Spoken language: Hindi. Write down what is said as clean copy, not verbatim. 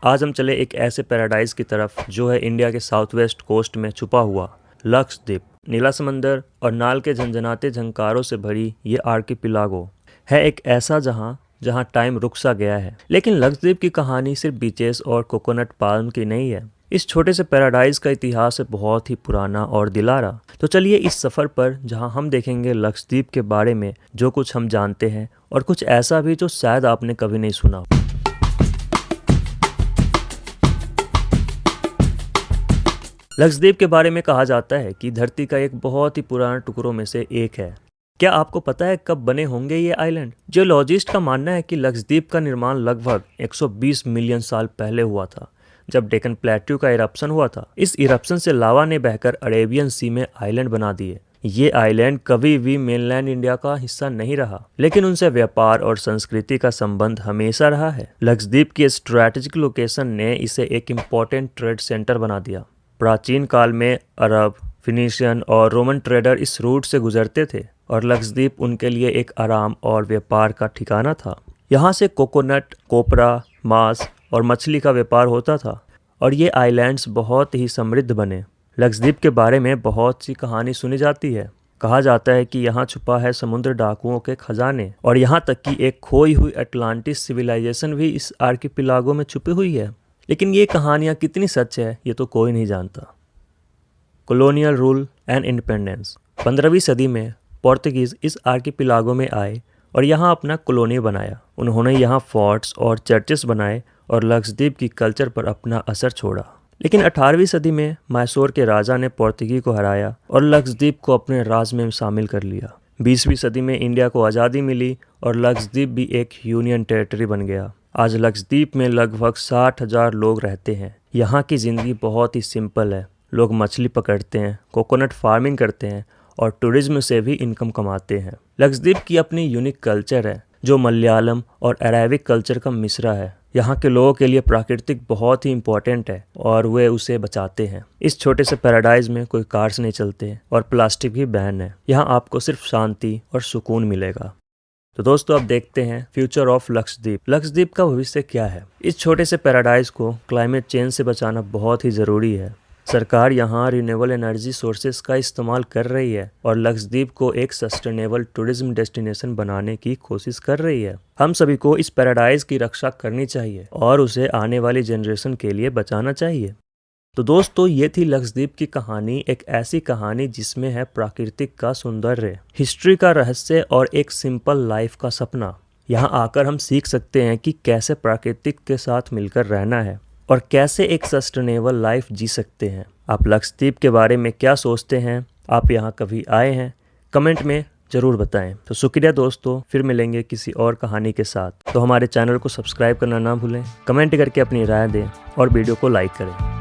आज हम चले एक ऐसे पैराडाइज की तरफ जो है इंडिया के साउथ वेस्ट कोस्ट में छुपा हुआ लक्षद्वीप। नीला समंदर और नाल के झंझनाते झंकारों से भरी ये आर्किपिलागो है एक ऐसा जहां टाइम रुक सा गया है। लेकिन लक्षद्वीप की कहानी सिर्फ बीचेस और कोकोनट पाल्म की नहीं है। इस छोटे से पैराडाइज का इतिहास है बहुत ही पुराना और दिलारा। तो चलिए इस सफ़र पर जहां हम देखेंगे लक्षद्वीप के बारे में जो कुछ हम जानते हैं और कुछ ऐसा भी जो शायद आपने कभी नहीं सुना। लक्षद्वीप के बारे में कहा जाता है कि धरती का एक बहुत ही पुराना टुकड़ों में से एक है। क्या आपको पता है कब बने होंगे ये आइलैंड? जियोलॉजिस्ट का मानना है कि लक्षद्वीप का निर्माण लगभग 120 मिलियन साल पहले हुआ था, जब डेक्कन प्लेट्यू का इरप्शन हुआ था। इस इरप्शन से लावा ने बहकर अरेबियन सी में आइलैंड बना दिए। ये आइलैंड कभी भी मेनलैंड इंडिया का हिस्सा नहीं रहा, लेकिन उनसे व्यापार और संस्कृति का संबंध हमेशा रहा है। लक्षद्वीप की स्ट्रैटेजिक लोकेशन ने इसे एक इम्पोर्टेंट ट्रेड सेंटर बना दिया। प्राचीन काल में अरब, फिनीशियन और रोमन ट्रेडर इस रूट से गुजरते थे और लक्षद्वीप उनके लिए एक आराम और व्यापार का ठिकाना था। यहाँ से कोकोनट, कोपरा, मांस और मछली का व्यापार होता था और ये आइलैंड्स बहुत ही समृद्ध बने। लक्षद्वीप के बारे में बहुत सी कहानी सुनी जाती है। कहा जाता है कि यहाँ छुपा है समुद्र डाकुओं के खजाने और यहाँ तक कि एक खोई हुई अटलांटिस सिविलाइजेशन भी इस आर्किपिलागो में छुपी हुई है। लेकिन ये कहानियाँ कितनी सच है ये तो कोई नहीं जानता। Colonial rule and independence. 15वीं सदी में पोर्तुगीज़ इस आर्किपिलागो में आए और यहाँ अपना कॉलोनी बनाया। उन्होंने यहाँ फोर्ट्स और चर्चेस बनाए और लक्षद्वीप की कल्चर पर अपना असर छोड़ा। लेकिन 18वीं सदी में मैसूर के राजा ने पोर्तुगी को हराया और लक्षद्वीप को अपने राज में शामिल कर लिया। 20वीं सदी में इंडिया को आज़ादी मिली और लक्षद्वीप भी एक यूनियन टेरिटरी बन गया। आज लक्षद्वीप में लगभग 60,000 लोग रहते हैं। यहाँ की ज़िंदगी बहुत ही सिंपल है। लोग मछली पकड़ते हैं, कोकोनट फार्मिंग करते हैं और टूरिज्म से भी इनकम कमाते हैं। लक्षद्वीप की अपनी यूनिक कल्चर है जो मलयालम और अरेबिक कल्चर का मिश्रा है। यहाँ के लोगों के लिए प्राकृतिक बहुत ही इम्पोर्टेंट है और वे उसे बचाते हैं। इस छोटे से पैराडाइज में कोई कार्स नहीं चलते और प्लास्टिक भी बैन है। यहाँ आपको सिर्फ शांति और सुकून मिलेगा। तो दोस्तों अब देखते हैं फ्यूचर ऑफ लक्षद्वीप। लक्षद्वीप का भविष्य क्या है? इस छोटे से पैराडाइज को क्लाइमेट चेंज से बचाना बहुत ही ज़रूरी है। सरकार यहाँ रिन्यूएबल एनर्जी सोर्सेज का इस्तेमाल कर रही है और लक्षद्वीप को एक सस्टेनेबल टूरिज्म डेस्टिनेशन बनाने की कोशिश कर रही है। हम सभी को इस पैराडाइज की रक्षा करनी चाहिए और उसे आने वाली जनरेशन के लिए बचाना चाहिए। तो दोस्तों ये थी लक्षद्वीप की कहानी, एक ऐसी कहानी जिसमें है प्राकृतिक का सौंदर्य, हिस्ट्री का रहस्य और एक सिंपल लाइफ का सपना। यहाँ आकर हम सीख सकते हैं कि कैसे प्राकृतिक के साथ मिलकर रहना है और कैसे एक सस्टेनेबल लाइफ जी सकते हैं। आप लक्षद्वीप के बारे में क्या सोचते हैं? आप यहाँ कभी आए हैं? कमेंट में ज़रूर बताएं। तो शुक्रिया दोस्तों, फिर मिलेंगे किसी और कहानी के साथ। तो हमारे चैनल को सब्सक्राइब करना ना भूलें, कमेंट करके अपनी राय दें और वीडियो को लाइक करें।